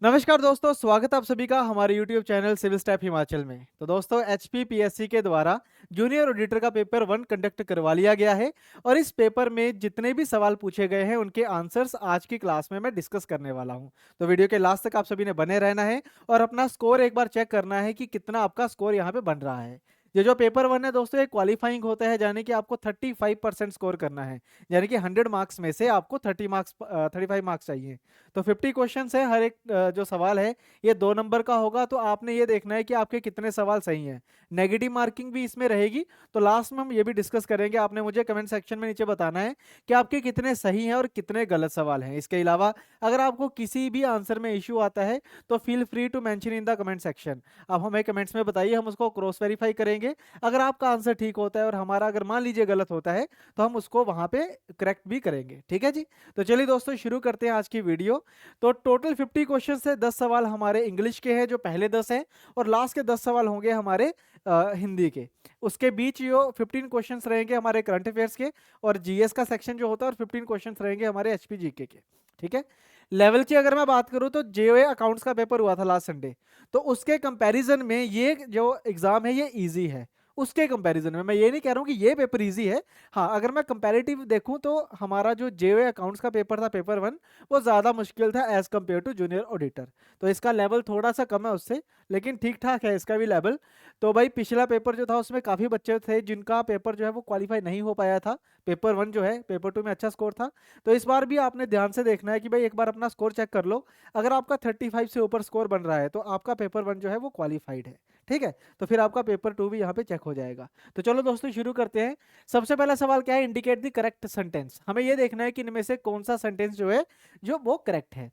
नमस्कार दोस्तों, स्वागत है आप सभी का हमारे YouTube channel civil step Himachal में। तो दोस्तों HPPSC के द्वारा जूनियर ऑडिटर का पेपर 1 कंडक्ट करवा लिया गया है और इस पेपर में जितने भी सवाल पूछे गए हैं उनके आंसर्स आज की क्लास में मैं डिस्कस करने वाला हूं। तो वीडियो के लास्ट तक आप सभी ने बने रहना है और अपना स्कोर एक बार चेक करना है कि कितना आपका स्कोर यहाँ पे बन रहा है। ये जो पेपर 1 है दोस्तों, ये क्वालिफाइंग होता है, यानी कि आपको 35% स्कोर करना है, यानी कि 100 मार्क्स में से आपको 35 मार्क्स चाहिए। तो 50 क्वेश्चंस है, हर एक जो सवाल है ये 2 नंबर का होगा। तो आपने ये देखना है कि आपके कितने सवाल सही हैं। नेगेटिव मार्किंग भी इसमें रहेगी, तो लास्ट में हम ये भी डिस्कस करेंगे। आपने मुझे कमेंट सेक्शन में नीचे बताना है कि आपके कितने सही हैं और कितने गलत सवाल हैं। इसके अलावा अगर आपको किसी भी आंसर में इश्यू आता है तो feel free to mention in the comment section. आप हमें कमेंट्स में बताइए, हम उसको क्रॉस वेरीफाई करेंगे। अगर आपका आंसर ठीक होता है और हमारा अगर मान लीजिए गलत होता है तो हम उसको वहां पे करेक्ट भी करेंगे। ठीक है जी। तो चलिए दोस्तों, शुरू करते हैं आज की वीडियो। तो टोटल 50 क्वेश्चन से 10 सवाल हमारे इंग्लिश के हैं, जो पहले 10 हैं, और लास्ट के 10 सवाल होंगे हमारे हिंदी के। उसके बीच जो 15 क्वेश्चंस रहेंगे हमारे करंट अफेयर्स के और जीएस का सेक्शन जो होता है, और 15 क्वेश्चंस रहेंगे हमारे एचपी जीके के। ठीक है। लेवल की अगर मैं बात करूं तो जेओए अकाउंट्स का पेपर हुआ था लास्ट संडे, तो उसके कंपैरिजन में ये जो एग्जाम है ये इजी है। उसके कंपैरिजन में मैं ये नहीं कह रहा हूं कि ये पेपर इजी है। हाँ, अगर मैं कंपैरेटिव देखूं तो हमारा जो जेओए अकाउंट्स का पेपर था, पेपर 1, वो ज़्यादा मुश्किल था as compared to junior auditor. तो इसका लेवल थोड़ा सा कम है उससे, लेकिन ठीक ठाक है इसका भी लेवल। तो भाई पिछला पेपर जो था उसमें काफ़ी बच्चे थे जिनका पेपर जो है वो क्वालिफाई नहीं हो पाया था। पेपर 1 जो है, पेपर 2 में अच्छा स्कोर था। तो इस बार भी आपने ध्यान से देखना है कि भाई एक बार अपना स्कोर चेक कर लो। अगर आपका 35 से ऊपर स्कोर बन रहा है तो आपका पेपर 1 जो है वो क्वालिफाइड है। ठीक है। तो फिर आपका पेपर 2 भी यहाँ पे चेक हो जाएगा। तो चलो दोस्तों शुरू करते हैं। सबसे पहला सवाल क्या है? Indicate the correct sentence. हमें ये देखना है कि इनमें से कौन सा सेंटेंस जो है जो वो करेक्ट है।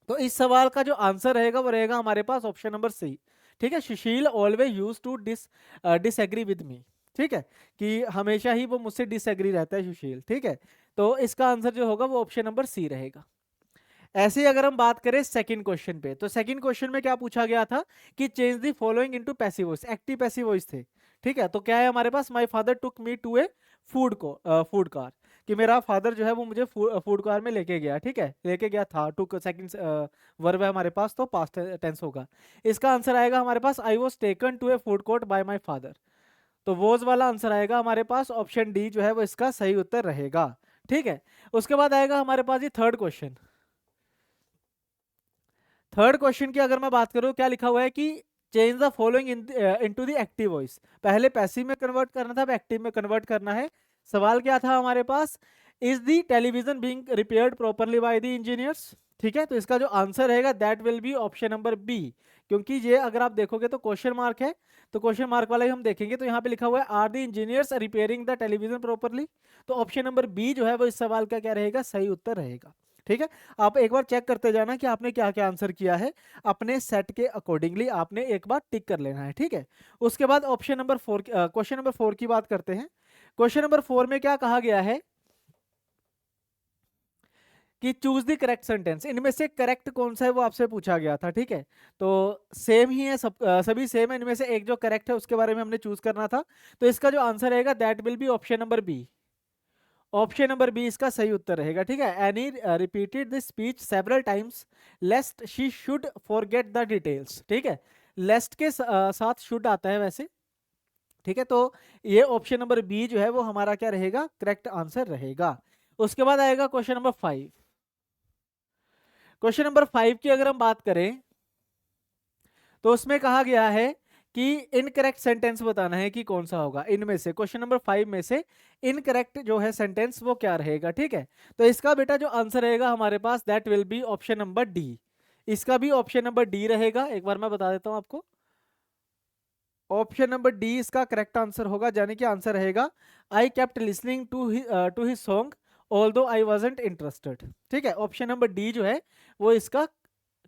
तो इस सवाल का जो आंसर रहेगा वो रहेगा हमारे पास ऑप्शन नंबर सी। ठीक है। Sushil always use to disagree with me. ठीक है, कि हमेशा ही वो मुझसे डिसएग्री रहता है सुशील। ठीक है। तो इसका आंसर जो होगा वो ऑप्शन नंबर सी रहेगा। ऐसे ही अगर हम बात करें सेकंड क्वेश्चन पे, तो सेकंड क्वेश्चन में क्या पूछा गया था कि change the following into passive voice. Active passive voice थे। ठीक है। तो क्या है हमारे पास? My father took me to a food car, कि मेरा फादर जो है वो मुझे फूड कार में लेके गया। ठीक है, लेके गया था, टुक सेकंड वर्ब है हमारे पास, तो पास्ट टेंस होगा। इसका आंसर आएगा हमारे पास I was taken to a food court by my father. तो वॉज वाला आंसर आएगा हमारे पास, ऑप्शन डी जो है वो इसका सही उत्तर रहेगा। ठीक है। उसके बाद आएगा हमारे पास ये थर्ड क्वेश्चन। थर्ड क्वेश्चन की अगर मैं बात करूं, क्या लिखा हुआ है कि change the following into the active voice. पहले पैसिव में कन्वर्ट करना था, अब एक्टिव में कन्वर्ट करना है। सवाल क्या था हमारे पास? Is the television being repaired properly by the engineers. ठीक है। तो इसका जो आंसर रहेगा that will be option number B, क्योंकि ये अगर आप देखोगे तो क्वेश्चन मार्क है, तो क्वेश्चन मार्क वाला ही हम देखेंगे। तो यहाँ पे लिखा हुआ है are the engineers repairing the television properly. तो ऑप्शन नंबर बी जो है वो इस सवाल का क्या रहेगा? सही उत्तर रहेगा। ठीक है। आप एक बार चेक करते जाना कि आपने क्या क्या आंसर किया है, अपने सेट के अकॉर्डिंगली आपने एक बार टिक कर लेना है। ठीक है। उसके बाद ऑप्शन नंबर 4, क्वेश्चन नंबर 4 की बात करते हैं। क्वेश्चन नंबर 4 में क्या कहा गया है कि चूज द करेक्ट सेंटेंस। इनमें से करेक्ट कौन सा है वो आपसे पूछा गया था। ठीक है। तो सेम ही है, सभी सेम है। इनमें से एक जो करेक्ट है उसके बारे में हमने चूज करना था। तो इसका जो आंसर रहेगा that will be option number B. Option number B इसका सही उत्तर रहेगा। ठीक है। Annie repeated this speech several times lest she should forget the details. ठीक है। लेस्ट के साथ शुड आता है वैसे। ठीक है। तो ये ऑप्शन नंबर बी जो है वो हमारा क्या रहेगा? करेक्ट आंसर रहेगा। उसके बाद आएगा क्वेश्चन नंबर 5। क्वेश्चन नंबर 5 की अगर हम बात करें तो उसमें कहा गया है कि इनकरेक्ट सेंटेंस बताना है कि कौन सा होगा इनमें से। क्वेश्चन नंबर 5 में से इनकरेक्ट जो है सेंटेंस वो क्या रहेगा? ठीक है। तो इसका बेटा जो आंसर रहेगा हमारे पास that will be option number D. इसका भी ऑप्शन नंबर डी रहेगा। एक बार मैं बता देता हूं आपको, ऑप्शन नंबर डी इसका करेक्ट आंसर होगा, यानी कि आंसर रहेगा I kept listening to his song although I wasn't interested. ठीक है। ऑप्शन नंबर डी जो है वो इसका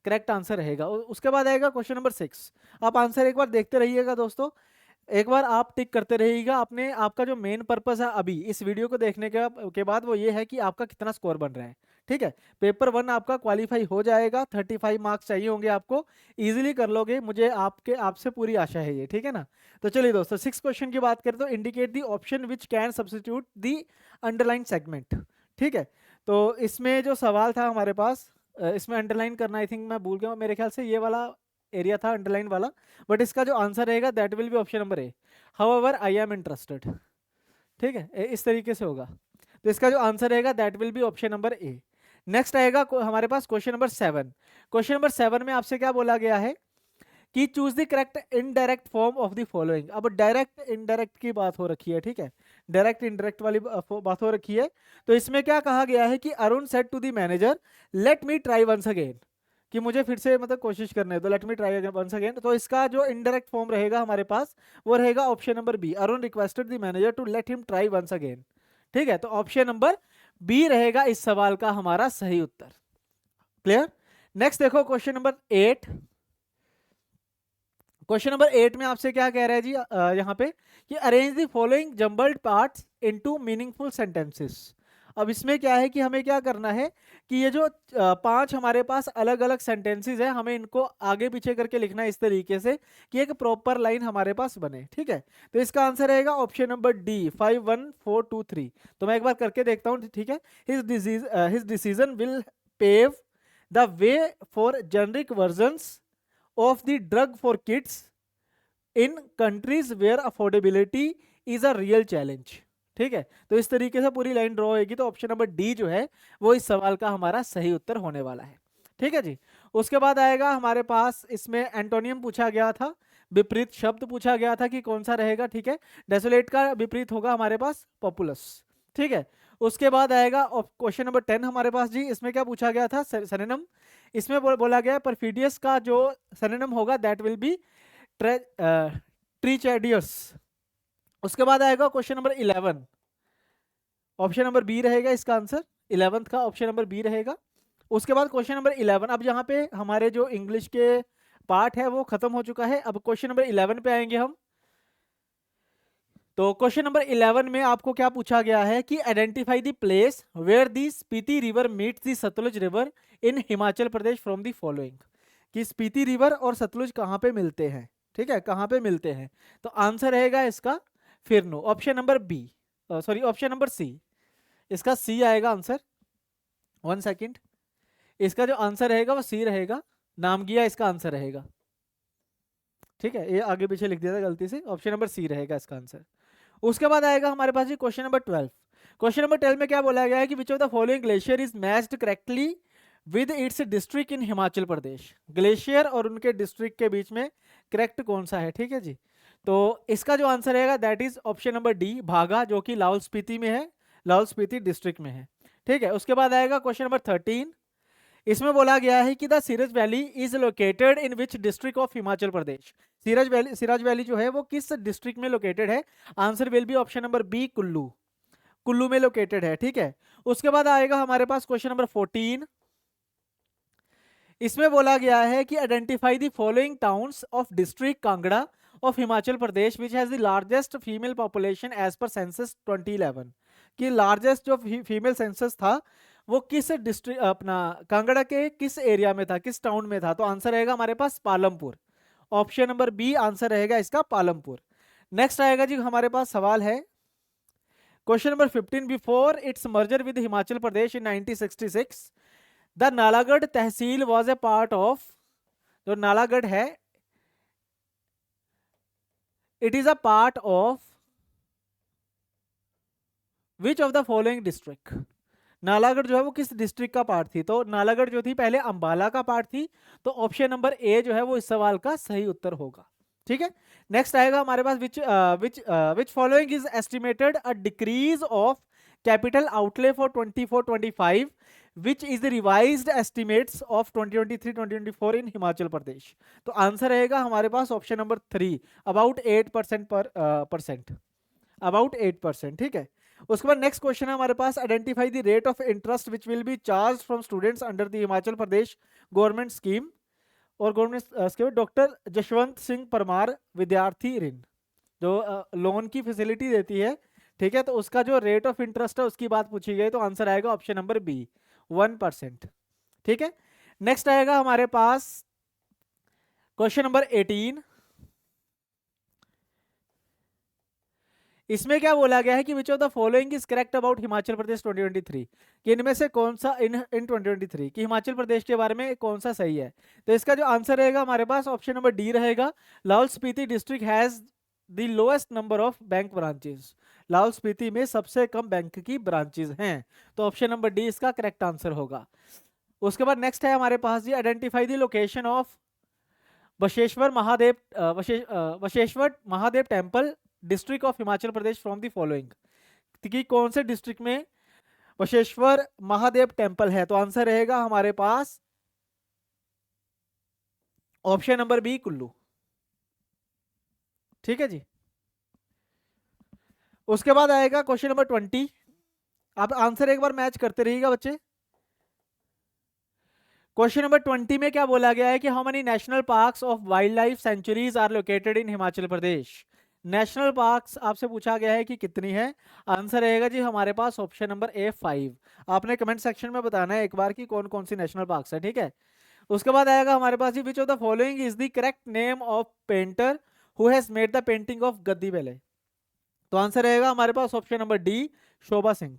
करेक्ट आंसर रहेगा। उसके बाद आएगा क्वेश्चन नंबर 6। आप आंसर एक बार देखते रहिएगा दोस्तों, एक बार आप टिक करते रहिएगा। अपने आपका जो मेन पर्पस है अभी इस वीडियो को देखने के बाद वो ये है कि आपका कितना स्कोर बन रहा है। ठीक है। पेपर 1 आपका क्वालिफाई हो जाएगा, 35 मार्क्स चाहिए होंगे आपको, इजीली कर लोगे, मुझे आपसे पूरी आशा है ये। ठीक है ना। तो चलिए दोस्तों 6 क्वेश्चन की बात करें तो indicate the option which can substitute the underline segment. ठीक है। तो इसमें जो सवाल था हमारे पास, इसमें अंडरलाइन करना आई थिंक मैं भूल गया हूँ, मेरे ख्याल से ये वाला एरिया था अंडरलाइन वाला, बट इसका जो आंसर रहेगा that will be option number A, however I am interested. ठीक है, इस तरीके से होगा। तो इसका जो आंसर रहेगा that will be option number A. Next आएगा हमारे पास क्वेश्चन नंबर 7। क्वेश्चन नंबर 7 में आपसे क्या बोला गया है कि choose the correct indirect form of the following. अब डायरेक्ट इनडायरेक्ट की बात हो रखी है, ठीक है, डायरेक्ट इनडायरेक्ट वाली बात हो रखी है। तो इसमें क्या कहा गया है कि Arun said to the manager let me try once again, कि मुझे फिर से मतलब कोशिश करने दो, let me try once again. तो इसका जो इनडायरेक्ट फॉर्म रहेगा हमारे पास वो रहेगा option number B, Arun requested the manager to let him try once again. ठीक है, तो ऑप्शन नंबर बी रहेगा इस सवाल का हमारा सही उत्तर। क्लियर। नेक्स्ट देखो क्वेश्चन नंबर 8। क्वेश्चन नंबर 8 में आपसे क्या कह रहा है जी, यहाँ पे कि arrange the following jumbled parts into meaningful sentences. अब इसमें क्या है कि हमें क्या करना है कि ये जो 5 हमारे पास अलग अलग सेंटेंसेस है, हमें इनको आगे पीछे करके लिखना है इस तरीके से कि एक प्रॉपर लाइन हमारे पास बने। ठीक है, तो इसका आंसर रहेगा ऑप्शन नंबर डी 5 1 4 2 3। तो मैं एक बार करके देखता हूँ। ठीक है, his decision will pave the way for generic versions of the drug for kids in countries where affordability is a real challenge। ठीक है, तो इस तरीके से पूरी लाइन ड्रॉ होगी। तो ऑप्शन नंबर डी जो है वो इस सवाल का हमारा सही उत्तर होने वाला है। ठीक है जी। उसके बाद आएगा हमारे पास, इसमें एंटोनियम पूछा गया था, विपरीत शब्द पूछा गया था कि कौन सा रहेगा। ठीक है, डेसोलेट का विपरीत होगा हमारे पास पॉपुलस। ठीक है, उसके बाद आएगा क्वेश्चन नंबर 10 हमारे पास जी। इसमें क्या पूछा गया था, सिनोनिम। इसमें बोला गया परफिडियस का जो सिनोनिम होगा दैट विल बी ट्रीचैडियस। उसके बाद आएगा question number 11, option number B रहेगा इसका आंसर, 11th का ऑप्शन नंबर बी रहेगा। उसके बाद क्वेश्चन नंबर 11, अब यहाँ पे हमारे जो इंग्लिश के पार्ट है वो खत्म हो चुका है। अब क्वेश्चन नंबर 11 पे आएंगे हम। तो क्वेश्चन नंबर 11 में आपको क्या पूछा गया है कि identify the place where the Spiti river meets the Sutlej river in Himachal Pradesh from the following, कि स्पीति रिवर और सतलुज कहाँ पे मिलते हैं। ठीक है, कहाँ पे मिलते हैं। तो आंसर रहेगा इसका फिरनो, option number B, sorry option number C. इसका सी आएगा आंसर। 1 सेकेंड, इसका जो आंसर रहेगा वो सी रहेगा, नामगिया इसका आंसर रहेगा। ठीक है, ये आगे पीछे लिख दिया था गलती से, ऑप्शन नंबर सी रहेगा इसका आंसर। उसके बाद आएगा हमारे पास जी क्वेश्चन नंबर 12। क्वेश्चन नंबर 12 में क्या बोला गया है कि which of the following glacier is matched correctly with its district in Himachal Pradesh. Glacier और उनके डिस्ट्रिक्ट के बीच में करेक्ट कौन सा है। ठीक है जी, तो इसका जो आंसर रहेगा that is option number D, भागा, जो कि लाहौल स्पीति में है, लाहौल स्पीति डिस्ट्रिक्ट में है। ठीक है, उसके बाद आएगा क्वेश्चन नंबर 13। इसमें बोला गया है कि the Siraj valley is located in which district of Himachal Pradesh. Siraj valley जो है वो किस डिस्ट्रिक्ट में लोकेटेड है। Answer will be option number B, Kullu, Kullu में लोकेटेड है। ठीक है, उसके बाद आएगा हमारे पास क्वेश्चन नंबर 14। इसमें बोला गया है कि identify the following towns of district Kangra of Himachal Pradesh which has the largest female population as per census 2011, कि लार्जेस्ट जो फीमेल सेंसस था वो किस डिस्ट्रिक्ट अपना कांगड़ा के किस एरिया में था, किस टाउन में था। तो आंसर रहेगा हमारे पास Palampur, option number B answer रहेगा इसका पालमपुर। नेक्स्ट आएगा जी हमारे पास सवाल है question number 15। Before it's merger with Himachal Pradesh in 1966 the Nalagarh tehsil was a part of, जो नालागढ़ है it is a part of which of the following district. Nalagarh जो है वो किस डिस्ट्रिक्ट का पार्ट थी। तो नालागढ़ जो थी पहले अंबाला का पार्ट थी, तो ऑप्शन नंबर ए जो है वो इस सवाल का सही उत्तर होगा। ठीक है, नेक्स्ट आएगा हमारे पास which following is estimated a decrease of capital outlay for 24-25 which is the revised estimates of 2023-2024 in Himachal Pradesh. तो आंसर रहेगा हमारे पास ऑप्शन नंबर 3, अबाउट 8%, अबाउट 8%। ठीक है, उसके बाद नेक्स्ट क्वेश्चन है हमारे पास identify the rate of interest which will be charge from students under the Himachal Pradesh government scheme, और government scheme doctor Jashwant Singh Parmar विद्यार्थी ऋण, जो लोन की फैसिलिटी देती है। ठीक है, तो उसका जो रेट ऑफ इंटरेस्ट है उसकी बात पूछी गई, तो आंसर आएगा ऑप्शन नंबर बी, 1%। ठीक है, नेक्स्ट आएगा हमारे पास क्वेश्चन नंबर 18। इसमें क्या बोला गया है कि which of the following is correct about Himachal Pradesh 2023, कि इनमें से कौन सा इन 2023 कि हिमाचल प्रदेश के बारे में कौन सा सही है। तो इसका जो आंसर रहेगा हमारे पास ऑप्शन नंबर डी रहेगा। Lahaul Spiti district has the lowest number of bank branches. Lahaul Spiti में सबसे कम बैंक की ब्रांचेस हैं, तो ऑप्शन नंबर डी इसका करेक्ट आंसर होगा। उसके बाद नेक्स्ट है हमारे पास जी, identify the location of Basheshwar Mahadev Basheshwar Mahadev temple district of Himachal Pradesh from the following, कि कौन से डिस्ट्रिक्ट में बशेश्वर महादेव टेम्पल है। तो आंसर रहेगा हमारे पास ऑप्शन नंबर बी कुल्लू। ठीक है जी। उसके बाद आएगा क्वेश्चन नंबर 20। आप आंसर एक बार मैच करते रहिएगा बच्चे। क्वेश्चन नंबर 20 में क्या बोला गया है कि how many national parks of wild life sanctuaries are located in Himachal Pradesh. National parks आपसे पूछा गया है कि कितनी है। आंसर रहेगा जी हमारे पास ऑप्शन नंबर ए 5। आपने कमेंट सेक्शन में बताना है एक बार कि कौन कौन सी नेशनल पार्क्स है, ठीक है। उसके बाद आएगा हमारे पास जी, which of the following is the correct name of painter who has made the painting of Gaddi ballet. तो आंसर रहेगा हमारे पास option number D, Shobha Singh.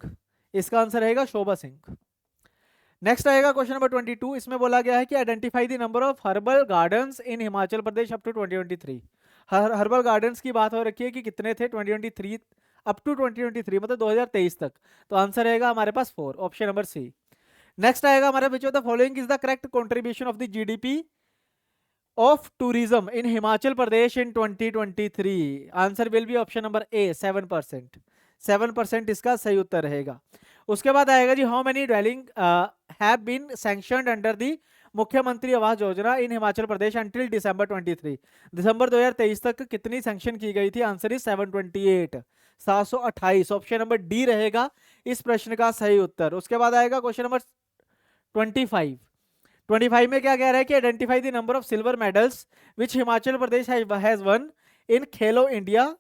इसका आंसर रहेगा शोभा सिंह। नेक्स्ट आएगा क्वेश्चन नंबर 22। इसमें बोला गया है कि identify the number of herbal gardens in Himachal Pradesh up to 2023। Herbal gardens की बात हो रखी है कि कितने थे 2023 अप टू 2023, मतलब 2023 तक। तो आंसर रहेगा हमारे पास 4, ऑप्शन नंबर सी। नेक्स्ट आएगा हमारे which of the following is the correct contribution of the GDP of tourism in Himachal Pradesh in 2023। Answer will be option number A 7%। 7% इसका सही उत्तर रहेगा। उसके बाद आएगा जी, how many dwelling have been sanctioned under the Mukhyamantri Awas योजना इन हिमाचल प्रदेश अंटिल दिसंबर 23। दिसंबर 2023 तक कितनी सैंक्शन की गई थी। Answer is 728, 728। Option number D रहेगा इस प्रश्न का सही उत्तर। उसके बाद आएगा क्वेश्चन नंबर 25। 25 में क्या कह रहा है कि identify the number of silver medals which Himachal Pradesh has one in Khelo India.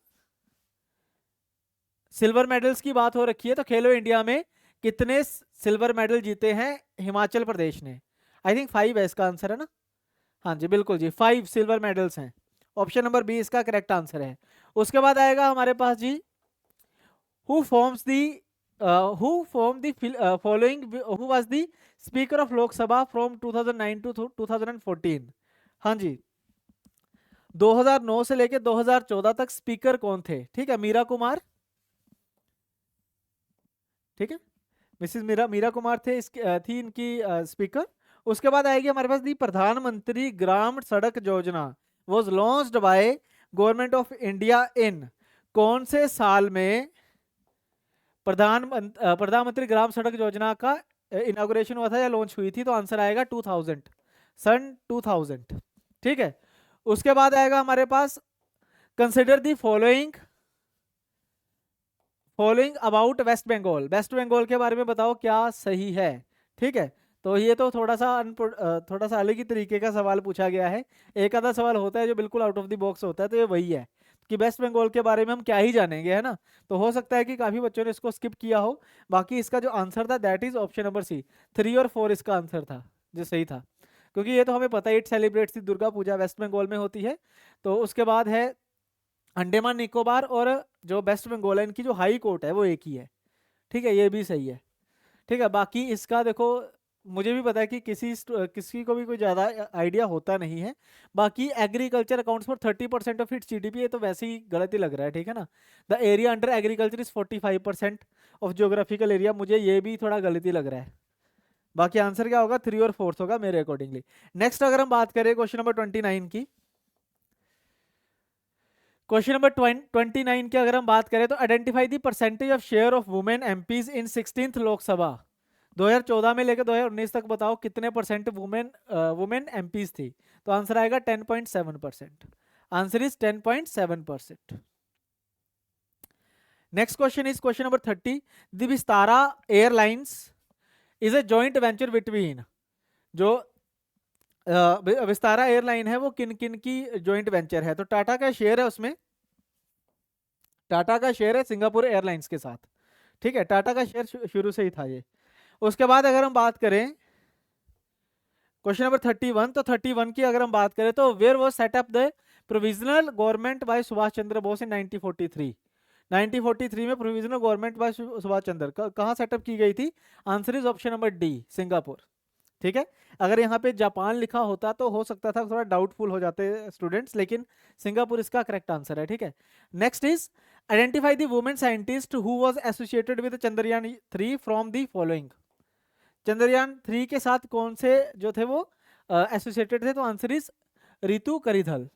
Silver medals की बात हो रखी है, तो खेलो इंडिया में कितने सिल्वर मेडल जीते हैं हिमाचल प्रदेश ने। आई थिंक 5 है इसका आंसर, है ना। हाँ जी बिल्कुल जी, 5 सिल्वर मेडल्स हैं। ऑप्शन नंबर बी इसका करेक्ट आंसर है। उसके बाद आएगा हमारे पास जी, who forms the who form the following, who was the speaker of Lok Sabha फ्रॉम 2009 टू 2014। हाँ जी, 2009 से लेकर 2014 तक स्पीकर कौन थे। ठीक है, मीरा कुमार, ठीक है, मिसिस मीरा कुमार थे थी इनकी स्पीकर। उसके बाद आएगी हमारे पास दी प्रधानमंत्री ग्राम सड़क योजना was launched by government of India in, कौन से साल में प्रधानमंत्री ग्राम सड़क योजना का इनॉग्रेशन हुआ था या लॉन्च हुई थी। तो आंसर आएगा 2000, सन 2000। ठीक है। उसके बाद आएगा हमारे पास, consider the following about West Bengal. West Bengal के बारे में बताओ क्या सही है। ठीक है, तो ये तो थोड़ा सा अलग ही तरीके का सवाल पूछा गया है। एक आधा सवाल होता है जो बिल्कुल आउट ऑफ द बॉक्स होता है, तो ये वही है कि वेस्ट बंगाल के बारे में हम क्या ही जानेंगे, है ना। तो हो सकता है कि काफी बच्चों ने इसको स्किप किया हो। बाकी इसका जो आंसर था that is option number C, 3 और 4 इसका आंसर था जो सही था, क्योंकि ये तो हमें पता है it celebrates the Durga Puja West Bengal में होती है। तो उसके बाद है अंडमान निकोबार, और जो वेस्ट बंगाल है इनकी जो हाई कोर्ट है वो एक ही है। ठीक है, ये भी सही है। ठीक है, बाकी इसका देखो मुझे भी पता है कि किसी को भी कोई ज़्यादा आइडिया होता नहीं है। बाकी agriculture accounts for 30% of its GDP, ये तो वैसे ही गलत ही लग रहा है। ठीक है ना, the area under agriculture is 45% of geographical area, मुझे ये भी थोड़ा गलत ही लग रहा है। बाकी आंसर क्या होगा, 3 और 4 होगा मेरे अकॉर्डिंगली। नेक्स्ट अगर हम बात करें क्वेश्चन नंबर 29 की, क्वेश्चन नंबर 29 की अगर हम बात करें तो identify the percentage of share of women MPs in 16th Lok Sabha. 2014 में लेकर 2019 तक बताओ कितने परसेंट वुमेन एमपीज थी। तो आंसर आएगा 10.7%। Answer is 10.7%। Next question is question number 30। The Vistara airlines is a joint venture between, जो विस्तारा एयरलाइन है वो किन किन की जॉइंट वेंचर है। तो टाटा का शेयर है उसमें, टाटा का शेयर है सिंगापुर एयरलाइंस के साथ। ठीक है, टाटा का शेयर शुरू से ही था ये। उसके बाद अगर हम बात करें क्वेश्चन नंबर 31, तो 31 की अगर हम बात करें तो where was set up the provisional government by Subhash Chandra Bose in 1943। 1943 में provisional government by Subhash Chandra कहाँ सेटअप की गई थी? Answer is option number D, Singapore. ठीक है, अगर यहाँ पे जापान लिखा होता तो हो सकता था थोड़ा डाउटफुल हो जाते स्टूडेंट्स, लेकिन सिंगापुर इसका करेक्ट आंसर है। ठीक है, next is identify the women scientist who was associated with Chandrayaan 3 from the following. Chandrayaan 3 के साथ कौन से जो थे वो एसोसिएटेड थे? तो answer is Ritu Karidhal,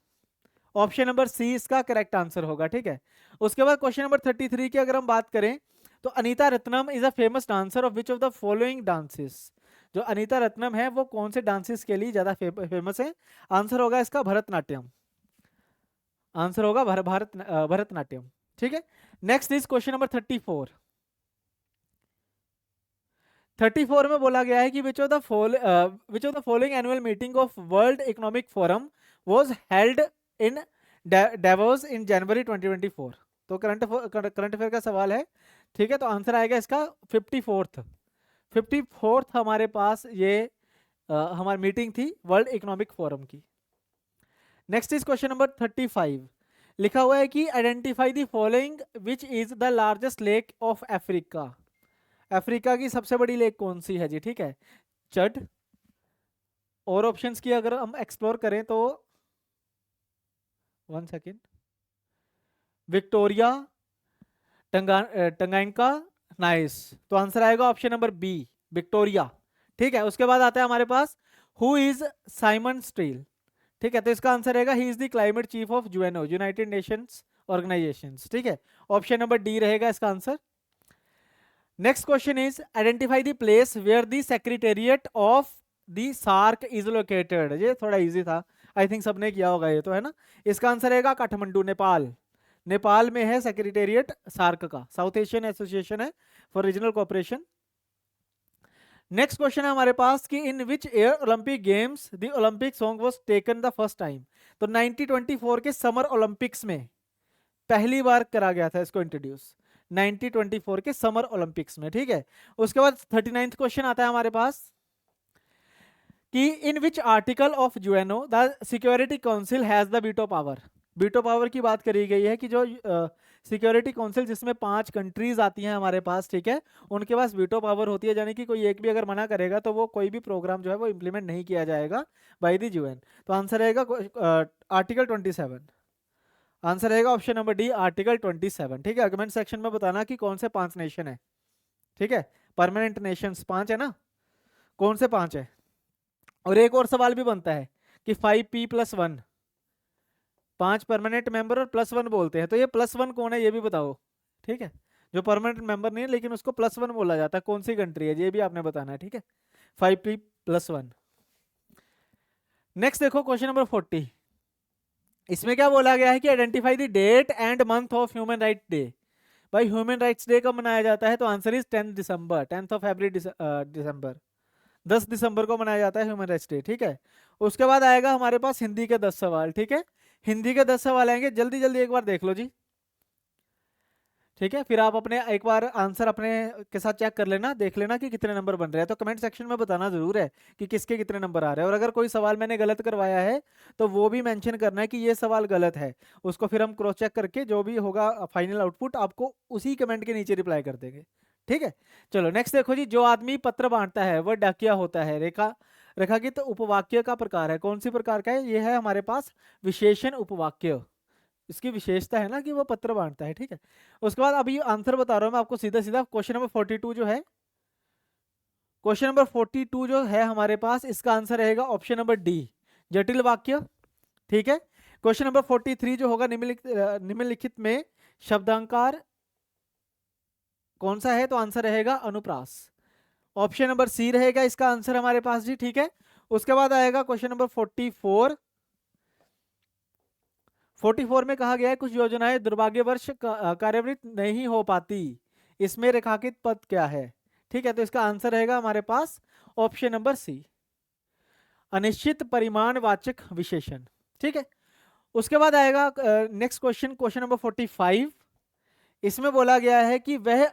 option number C इसका करेक्ट आंसर होगा। ठीक है, उसके बाद क्वेश्चन नंबर 33 की अगर हम बात करें तो Anita Ratnam is a famous dancer of which of the following dances. जो अनीता रत्नम है वो कौन से डांसेस के लिए ज्यादा फेमस है? आंसर होगा इसका भरतनाट्यम, आंसर होगा भरतनाट्यम। ठीक है, नेक्स्ट इज क्वेश्चन नंबर 34 में बोला गया है कि which of the following annual meeting of World Economic Forum was held in Davos in January 2024। तो करंट अफेयर का सवाल है। ठीक है, तो आंसर आएगा इसका 54th हमारे पास ये हमारी मीटिंग थी वर्ल्ड इकोनॉमिक फोरम की। नेक्स्ट इज क्वेश्चन नंबर 35, लिखा हुआ है कि identify the following which is the largest lake of Africa. Africa की सबसे बड़ी लेक कौन सी है जी? ठीक है, चड, और ऑप्शंस की अगर हम एक्सप्लोर करें तो 1 सेकेंड, विक्टोरिया, टंगाइका, नाइस। तो आंसर आएगा ऑप्शन नंबर बी, विक्टोरिया। ठीक है, उसके बाद आता है हमारे पास हु इज साइमन स्टील। ठीक है, तो इसका आंसर रहेगा he is the climate chief of UNO, United Nations organisations. ठीक है, ऑप्शन नंबर डी रहेगा इसका answer. Next question is identify the place where the secretariat of the SAARC is located. ये थोड़ा इजी था, आई थिंक सबने किया होगा ये तो, है ना। इसका आंसर रहेगा काठमांडू, नेपाल। नेपाल में है सेक्रेटेरिएट सार्क का, साउथ एशियन एसोसिएशन है for regional cooperation. Next question है हमारे पास कि in which year Olympic games the Olympic song was taken the first time. तो 1924 के समर ओलंपिक्स में पहली बार करा गया था इसको इंट्रोड्यूस, 1924 के समर ओलंपिक्स में। ठीक है, उसके बाद 39th क्वेश्चन आता है हमारे पास कि in which article of UNO the security council has the veto power. Veto power की बात करी गई है कि जो सिक्योरिटी काउंसिल जिसमें 5 कंट्रीज आती हैं हमारे पास, ठीक है, उनके पास वीटो पावर होती है, यानी कि कोई एक भी अगर मना करेगा तो वो कोई भी प्रोग्राम जो है वो इंप्लीमेंट नहीं किया जाएगा बाय द यूएन। तो आंसर रहेगा आर्टिकल 27, आंसर रहेगा ऑप्शन नंबर डी, आर्टिकल 27। ठीक है, कमेंट सेक्शन में बताना कि कौन से 5 नेशन है। ठीक है, परमानेंट नेशंस 5 है ना, कौन से 5 है? और एक और सवाल भी बनता है कि 5P+1, 5 परमानेंट मेंबर और +1 बोलते हैं, तो ये +1 कौन है ये भी बताओ। ठीक है, जो परमानेंट मेंबर नहीं है लेकिन उसको +1 बोला जाता है, कौन सी कंट्री है ये भी आपने बताना है। ठीक है, 5P+1। नेक्स्ट देखो क्वेश्चन नंबर 40, इसमें क्या बोला गया है कि identify the date and month of human right day. भाई ह्यूमन राइट्स डे कब मनाया जाता है? तो answer is 10 December, 10th of every December, 10 दिसंबर को मनाया जाता है ह्यूमन राइट्स डे। ठीक है, उसके बाद आएगा हमारे पास हिंदी के 10 सवाल। ठीक है, हिंदी के 10 सवाल आएंगे, जल्दी जल्दी एक बार देख लो जी। ठीक है, फिर आप अपने एक बार आंसर अपने के साथ चेक कर लेना, देख लेना कि कितने नंबर बन रहे हैं। तो कमेंट सेक्शन में बताना जरूर है कि किसके कितने नंबर आ रहे हैं, और अगर कोई सवाल मैंने गलत करवाया है तो वो भी मेंशन करना है कि ये सवाल गलत है, उसको फिर हम क्रॉस चेक करके जो भी होगा फाइनल आउटपुट आपको उसी कमेंट के नीचे रिप्लाई कर देंगे। ठीक है, चलो नेक्स्ट देखो जी, जो आदमी पत्र बांटता है वह डाकिया होता है। रेखाकित उपवाक्य का प्रकार है, कौन सी प्रकार का है? ये है हमारे पास विशेषण उपवाक्य, इसकी विशेषता है ना कि वो पत्र बांटता है। ठीक है, उसके बाद अभी आंसर बता रहा हूं मैं आपको सीधा सीधा। क्वेश्चन नंबर 42 जो है, क्वेश्चन नंबर 42 जो है हमारे पास, इसका आंसर रहेगा ऑप्शन नंबर डी, जटिल वाक्य। ठीक है, क्वेश्चन नंबर 43 जो होगा निम्नलिखित में शब्दांकार कौन सा है? तो आंसर रहेगा अनुप्रास, ऑप्शन नंबर सी रहेगा इसका आंसर हमारे पास जी। ठीक है, उसके बाद आएगा क्वेश्चन नंबर 44 में कहा गया है कुछ योजनाएं दुर्भाग्यवश कार्यान्वित नहीं हो पाती, इसमें रेखांकित पद क्या है? ठीक है, तो इसका आंसर रहेगा हमारे पास ऑप्शन नंबर सी, अनिश्चित परिमाणवाचक विशेषण। ठीक है, उसके बाद आएगा नेक्स्ट क्वेश्चन, क्वेश्चन नंबर 45। इसमें बोला गया है कि वह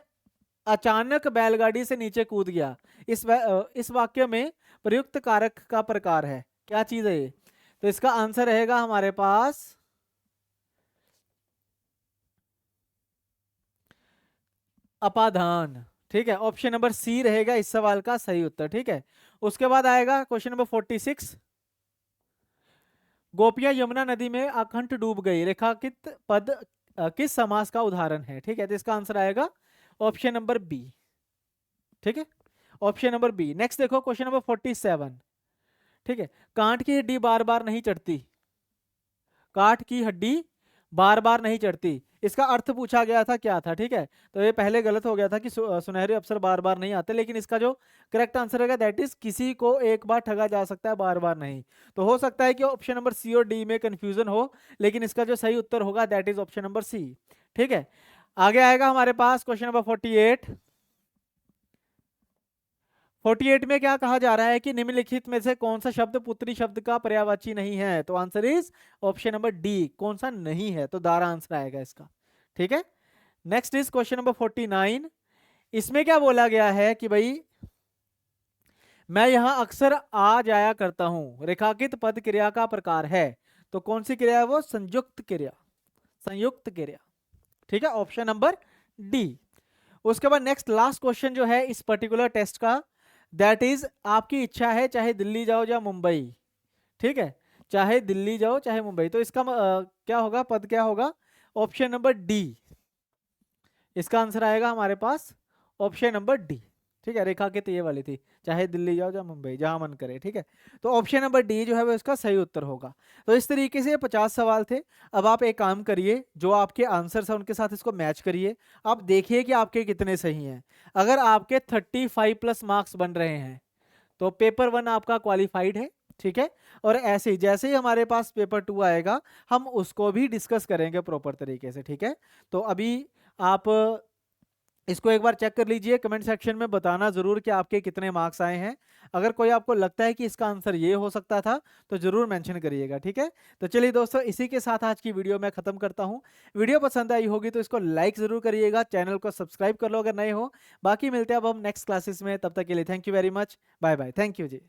अचानक बैलगाड़ी से नीचे कूद गया, इस वाक्य में प्रयुक्त कारक का प्रकार है, क्या चीज है ये? तो इसका आंसर रहेगा हमारे पास अपादान। ठीक है, ऑप्शन नंबर सी रहेगा इस सवाल का सही उत्तर। ठीक है, उसके बाद आएगा क्वेश्चन नंबर 46। गोपियां यमुना नदी में अकंठ डूब गई, रेखांकित पद किस समास का उदाहरण है? ठीक है, तो इसका आंसर आएगा ऑप्शन नंबर बी। ठीक है, ऑप्शन नंबर बी। नेक्स्ट देखो क्वेश्चन नंबर 47। ठीक है, कांट की हड्डी बार बार नहीं चढ़ती, काठ की हड्डी बार बार नहीं चढ़ती, इसका अर्थ पूछा गया था क्या था? ठीक है, तो ये पहले गलत हो गया था कि सुनहरे अफसर बार बार नहीं आते, लेकिन इसका जो करेक्ट आंसर है दैट इज किसी को एक बार ठगा जा सकता है, बार बार नहीं। तो हो सकता है कि ऑप्शन नंबर सी और डी में कंफ्यूजन हो, लेकिन इसका जो सही उत्तर होगा that is option number C. ठीक है, आगे आएगा हमारे पास क्वेश्चन नंबर 48। 48 में क्या कहा जा रहा है कि निम्नलिखित में से कौन सा शब्द पुत्री शब्द का पर्यायवाची नहीं है? तो answer is option number D, कौन सा नहीं है, तो दारा आंसर आएगा इसका। ठीक है, नेक्स्ट इज क्वेश्चन नंबर 49। इसमें क्या बोला गया है कि भाई मैं यहां अक्सर आ जाया करता हूं, रेखांकित पद क्रिया का प्रकार है, तो कौन सी क्रिया है वो? संयुक्त क्रिया, संयुक्त क्रिया। ठीक है, ऑप्शन नंबर डी। उसके बाद नेक्स्ट लास्ट क्वेश्चन जो है इस पर्टिकुलर टेस्ट का, दैट इज आपकी इच्छा है चाहे दिल्ली जाओ या मुंबई। ठीक है, चाहे दिल्ली जाओ चाहे मुंबई, तो इसका क्या होगा, पद क्या होगा? ऑप्शन नंबर डी, इसका आंसर आएगा हमारे पास ऑप्शन नंबर डी। ठीक है, रेखा की तो ये वाली थी, चाहे दिल्ली जाओ या मुंबई, जहां मन करे। ठीक है, तो ऑप्शन नंबर डी जो है वो इसका सही उत्तर होगा। तो इस तरीके से 50 सवाल थे। अब आप एक काम करिए, जो आपके आंसर्स हैं उनके साथ इसको मैच करिए, आप देखिए कि आपके कितने सही हैं। अगर आपके 35 प्लस मार्क्स बन रहे हैं तो पेपर 1 आपका क्वालिफाइड है। ठीक है, और ऐसे ही जैसे ही हमारे पास पेपर 2 आएगा हम उसको भी डिस्कस करेंगे प्रॉपर तरीके से। ठीक है, तो अभी आप इसको एक बार चेक कर लीजिए, कमेंट सेक्शन में बताना जरूर कि आपके कितने मार्क्स आए हैं। अगर कोई आपको लगता है कि इसका आंसर ये हो सकता था तो जरूर मेंशन करिएगा। ठीक है, तो चलिए दोस्तों, इसी के साथ आज की वीडियो मैं खत्म करता हूं। वीडियो पसंद आई होगी तो इसको लाइक जरूर करिएगा, चैनल को सब्सक्राइब कर लो अगर नए हो। बाकी मिलते हैं अब हम नेक्स्ट क्लासेस में, तब तक के लिए thank you very much, bye bye, thank you ji.